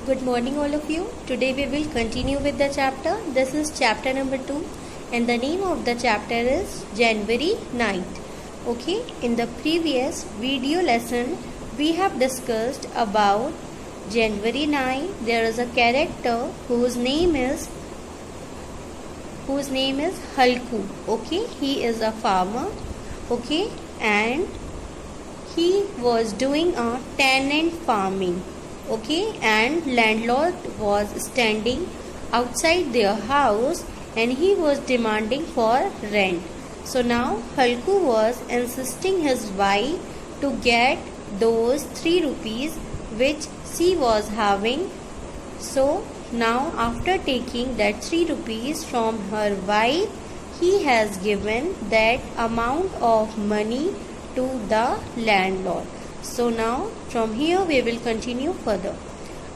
Good morning all of you. Today we will continue with the chapter. This is chapter number 2 and the name of the chapter is January 9th. Okay, in the previous video lesson we have discussed about January 9. There is a character whose name is Halku. Okay, he is a farmer. Okay, and he was doing a tenant farming. Okay, and landlord was standing outside their house and he was demanding for rent. So now Halku was insisting his wife to get those 3 rupees which she was having. So now after taking that 3 rupees from her wife, he has given that amount of money to the landlord. So now from here we will continue further.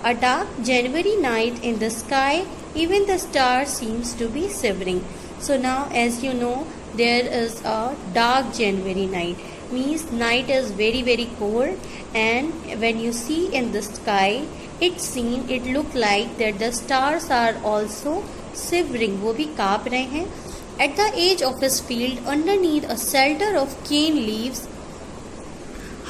A dark January night in the sky, even the stars seems to be shivering. So now as you know, there is a dark January night. Means night is very cold, and when you see in the sky, it look like that the stars are also shivering. वो भी काँप रहे हैं. At the edge of his field, underneath a shelter of cane leaves,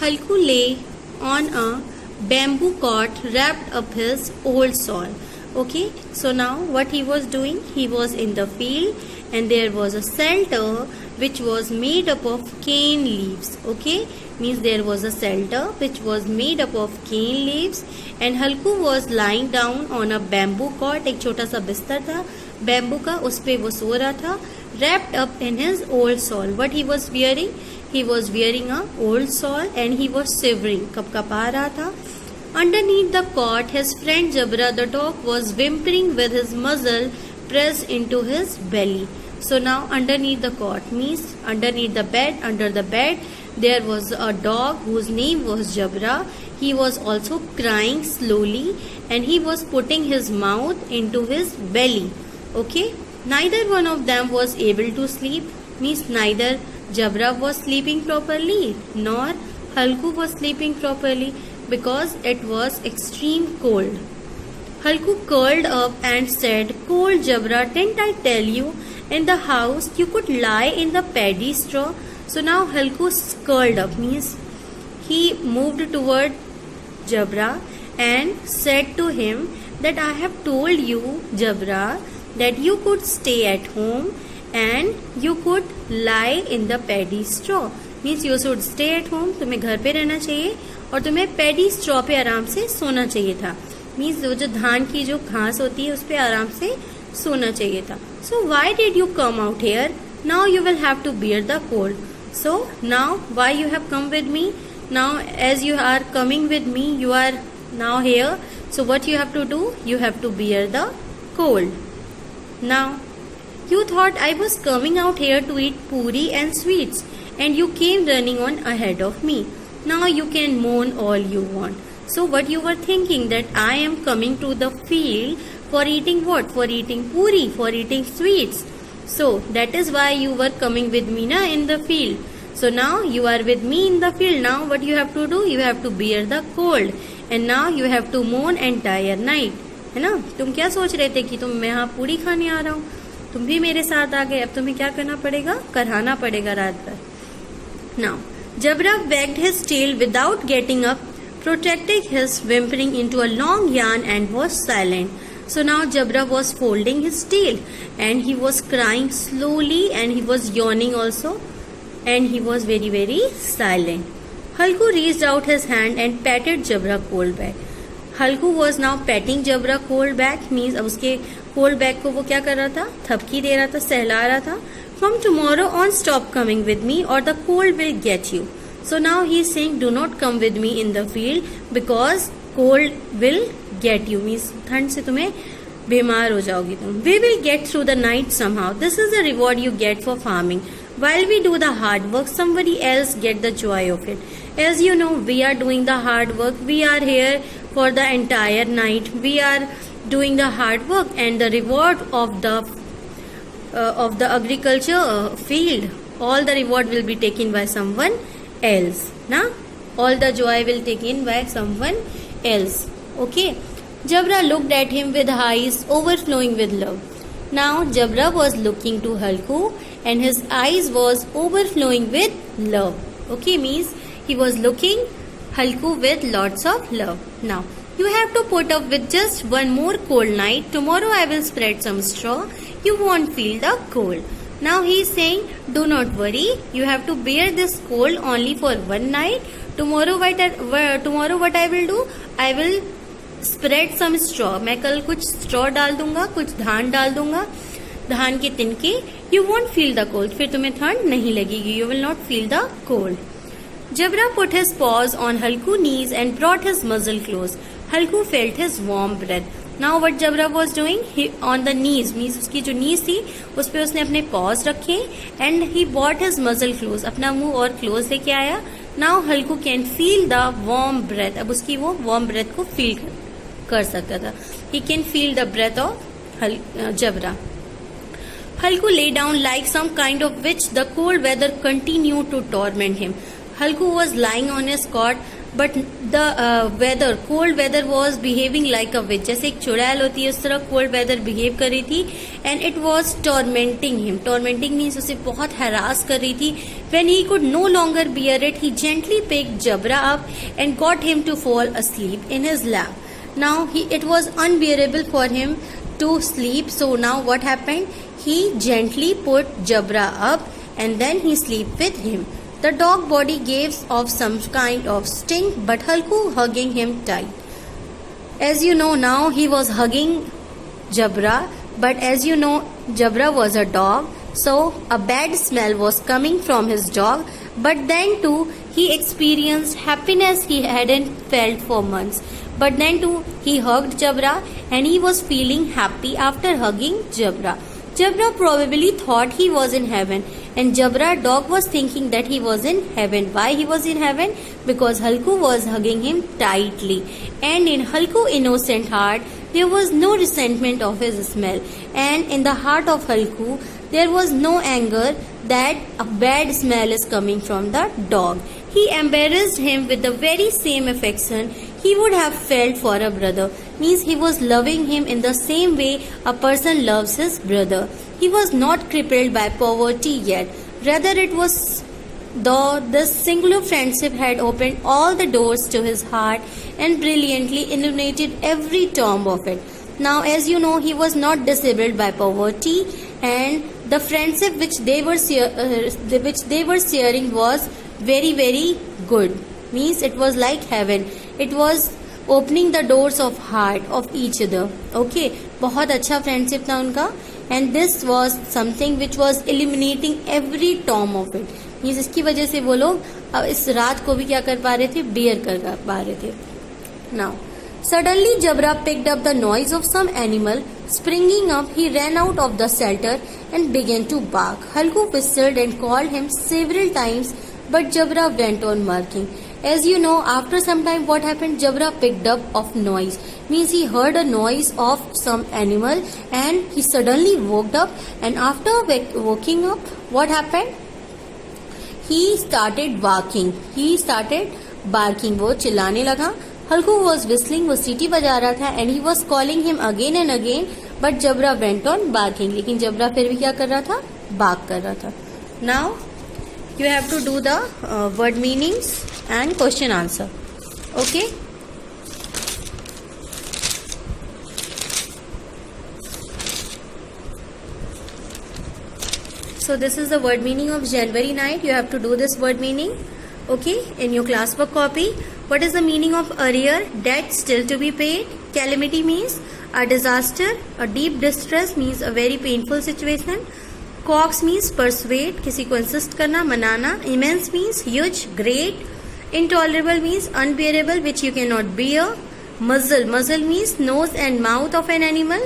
Halku lay on a bamboo cot wrapped up his old shawl. Okay, so now what he was doing? He was in the field and there was a shelter which was made up of cane leaves. Okay, means there was a shelter which was made up of cane leaves and Halku was lying down on a bamboo cot. एक छोटा सा बिस्तर था bamboo का, उस पे वो सो रहा था. Wrapped up in his old shawl. What he was wearing? He was wearing a old shawl and he was shivering. कपकपा रहा था. Underneath the cot, his friend Jabra the dog was whimpering with his muzzle pressed into his belly. So now underneath the cot means underneath the bed, under the bed, there was a dog whose name was Jabra. He was also crying slowly and he was putting his mouth into his belly. Okay, neither one of them was able to sleep. Means neither Jabra was sleeping properly nor Halku was sleeping properly because it was extreme cold. Halku curled up and said, "Cold Jabra, didn't I tell you in the house you could lie in the paddy straw?" So now Halku curled up means he moved toward Jabra and said to him that I have told you, Jabra, that you could stay at home and you could lie in the paddy straw. Means you should stay at home. तुम्हें घर पे रहना चाहिए और तुम्हें paddy straw पे आराम से सोना चाहिए था. मीन्स जो धान की जो घास होती है उस पे आराम से सोना चाहिए था. So why did you come out here? Now you will have to bear the cold. So now why you have come with me? Now as you are coming with me, you are now here. So what you have to do? You have to bear the cold. Now you thought I was coming out here to eat puri and sweets and you came running on ahead of me. Now you can moan all you want. So what you were thinking, that I am coming to the field for eating what? For eating puri, for eating sweets. So that is why you were coming with me na in the field. So now you are with me in the field. Now what you have to do? You have to bear the cold and now you have to moan entire night. है ना? तुम क्या सोच रहे थे कि मैं यहाँ पूरी खाने आ रहा हूँ? तुम भी मेरे साथ आ गए. अब तुम्हें क्या करना पड़ेगा? कराना पड़ेगा रात भर. Now Jabra wagged his tail without getting up, protracting his whimpering into a long yarn and was silent. So now Jabra was folding his tail and he was crying slowly and he was yawning also and he was very silent. Halku reached out his hand and patted Jabra cold back. Halku was now patting Jabra cold back means अब उसके cold back को वो क्या कर रहा था? थपकी दे रहा था, सहला रहा था. From tomorrow on, stop coming with me or the cold will get you. So now he is saying, do not come with me in the field because cold will get you. Means ठंड से तुम्हें बीमार हो जाओगी तुम. We will get through the night somehow. This is the reward you get for farming. While we do the hard work, somebody else get the joy of it. As you know, we are doing the hard work. We are here for the entire night. We are doing the hard work and the reward of the agriculture field, all the reward will be taken by someone else. Na? All the joy will taken by someone else. Okay. Jabra looked at him with eyes overflowing with love. Now Jabra was looking to Halku and his eyes was overflowing with love. Okay, means he was looking Halku with lots of love. Now you have to put up with just one more cold night. Tomorrow I will spread some straw. You won't feel the cold. Now he is saying, do not worry. You have to bear this cold only for one night. Tomorrow what I will do? I will spread some straw. मैं कल कुछ straw डाल दूंगा, कुछ धान डाल दूंगा, धान के तिनके. You won't feel the cold. फिर तुम्हें ठंड नहीं लगेगी. You will not feel the cold. Jabra put his paws on Halku's knees and brought his muzzle close. Halku felt his warm breath. Now what Jabra was doing? He on the knees, means उसकी जो knees थी उस पे उसने अपने paws रखे and he brought his muzzle close. अपना मुंह और close लेके आया. Now Halku can feel the warm breath. अब उसकी वो warm breath को feel कर सकता था. He can feel the breath of Jabra. Halku lay down like some kind of witch. The cold weather continued to torment him. Halku was lying on his cot, but the cold weather was behaving like a witch. जैसे एक चुड़ैल होती है उस तरह cold weather behave कर रही थी and it was tormenting him. Tormenting means उसे बहुत harass कर रही थी. When he could no longer bear it, he gently picked Jabra up and got him to fall asleep in his lap. Now it was unbearable for him to sleep. So now what happened? He gently put Jabra up and then he sleep with him. The dog body gave off some kind of stink, but Halku hugging him tight. As you know, now he was hugging Jabra, but as you know, Jabra was a dog, so a bad smell was coming from his dog. But then too, he experienced happiness he hadn't felt for months. But then too, he hugged Jabra and he was feeling happy after hugging Jabra. Jabra probably thought he was in heaven, and Jabra dog was thinking that he was in heaven. Why he was in heaven? Because Halku was hugging him tightly. And in Halku's innocent heart, there was no resentment of his smell. And in the heart of Halku, there was no anger that a bad smell is coming from the dog. He embarrassed him with the very same affection he would have felt for a brother. Means he was loving him in the same way a person loves his brother. He was not crippled by poverty yet. Rather, it was though this singular friendship had opened all the doors to his heart and brilliantly illuminated every tomb of it. Now, as you know, he was not disabled by poverty, and the friendship which they were sharing was very, very good. Means it was like heaven. It was opening the doors of heart of each other. Okay, बहुत अच्छा friendship था उनका. And this was something which was eliminating every term of it. Means इसकी वजह से वो लोग इस रात को भी क्या कर पा रहे थे? bear कर पा रहे थे. Now, suddenly Jabra picked up the noise of some animal. Springing up, he ran out of the shelter and began to bark. Halku whistled and called him several times, but Jabra went on barking. As you know, after some time what happened? Jabra picked up of noise. Means he heard a noise of some animal and he suddenly woke up, and after waking up, what happened? He started barking. वो चिल्लाने लगा. Halku was whistling, वो सीटी बजा रहा था, and he was calling him again and again, but Jabra went on barking. लेकिन Jabra फिर भी क्या कर रहा था? bark कर रहा था. Now you have to do the word meanings and question answer. Okay. So this is the word meaning of January night. You have to do this word meaning. Okay, in your class work copy. What is the meaning of arrear? Debt still to be paid. Calamity means a disaster. A deep distress means a very painful situation. Coax means persuade, किसी को insist करना, मनाना. Immense means huge, great. Intolerable means unbearable, which you cannot bear. Muzzle means nose and mouth of an animal.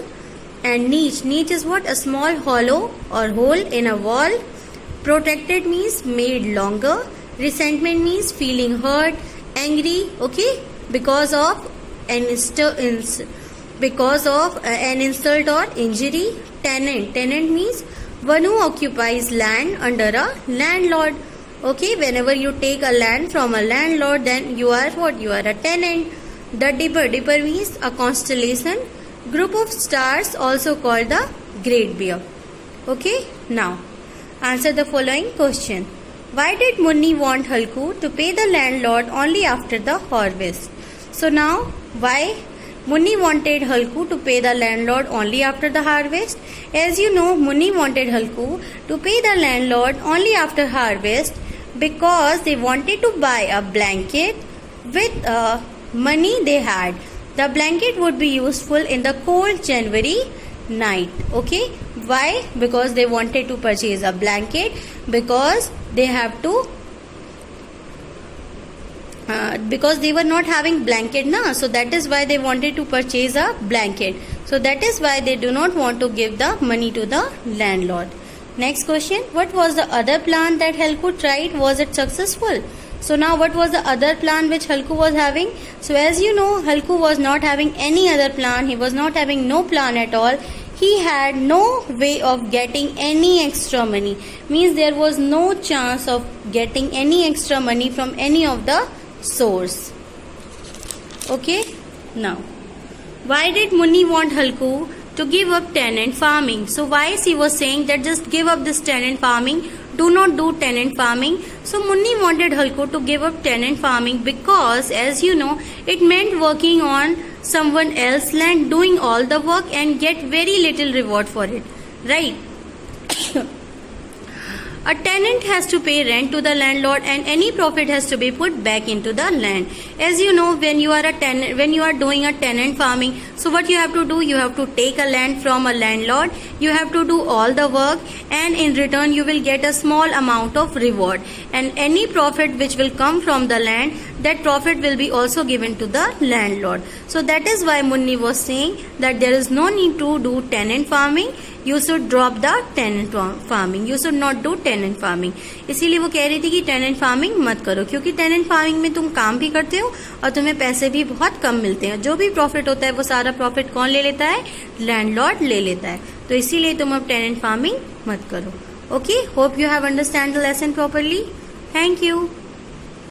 And niche is what? A small hollow or hole in a wall. Protected means made longer. Resentment means feeling hurt, angry, okay, because of an insult or injury. Tenant means one who occupies land under a landlord. Okay, whenever you take a land from a landlord, then you are what? You are a tenant. The Dipper. Dipper means a constellation, group of stars also called the Great Bear. Okay, now answer the following question. Why did Munni want Halku to pay the landlord only after the harvest? So now, why Munni wanted Halku to pay the landlord only after the harvest? As you know, Munni wanted Halku to pay the landlord only after harvest because they wanted to buy a blanket with money they had. The blanket would be useful in the cold January night. Okay, why? Because they wanted to purchase a blanket because they have to because they were not having blanket na, so that is why they wanted to purchase a blanket. So that is why they do not want to give the money to the landlord. Next question. What was the other plan that Halku tried? Was it successful? So now what was the other plan which Halku was having? So as you know, Halku was not having any other plan. He was not having no plan at all. He had no way of getting any extra money. Means there was no chance of getting any extra money from any of the source. Okay, now why did Munni want Halku to give up tenant farming? So why he was saying that just give up this tenant farming, do not do tenant farming. So Munni wanted Halku to give up tenant farming because as you know, it meant working on someone else's land, doing all the work and get very little reward for it, right? A tenant has to pay rent to the landlord and any profit has to be put back into the land. As you know, when you are a tenant, when you are doing a tenant farming, so what you have to do, you have to take a land from a landlord, you have to do all the work and in return you will get a small amount of reward, and any profit which will come from the land, that profit will be also given to the landlord. So that is why Munni was saying that there is no need to do tenant farming. You should drop the tenant farming. You should not do tenant farming. इसीलिए वो कह रही थी कि tenant farming मत करो, क्योंकि tenant farming में तुम काम भी करते हो और तुम्हें पैसे भी बहुत कम मिलते हैं. जो भी profit होता है वो सारा profit कौन ले लेता है? Landlord ले लेता है. तो इसीलिए तुम अब tenant farming मत करो. Okay, hope you have understand the lesson properly. Thank you.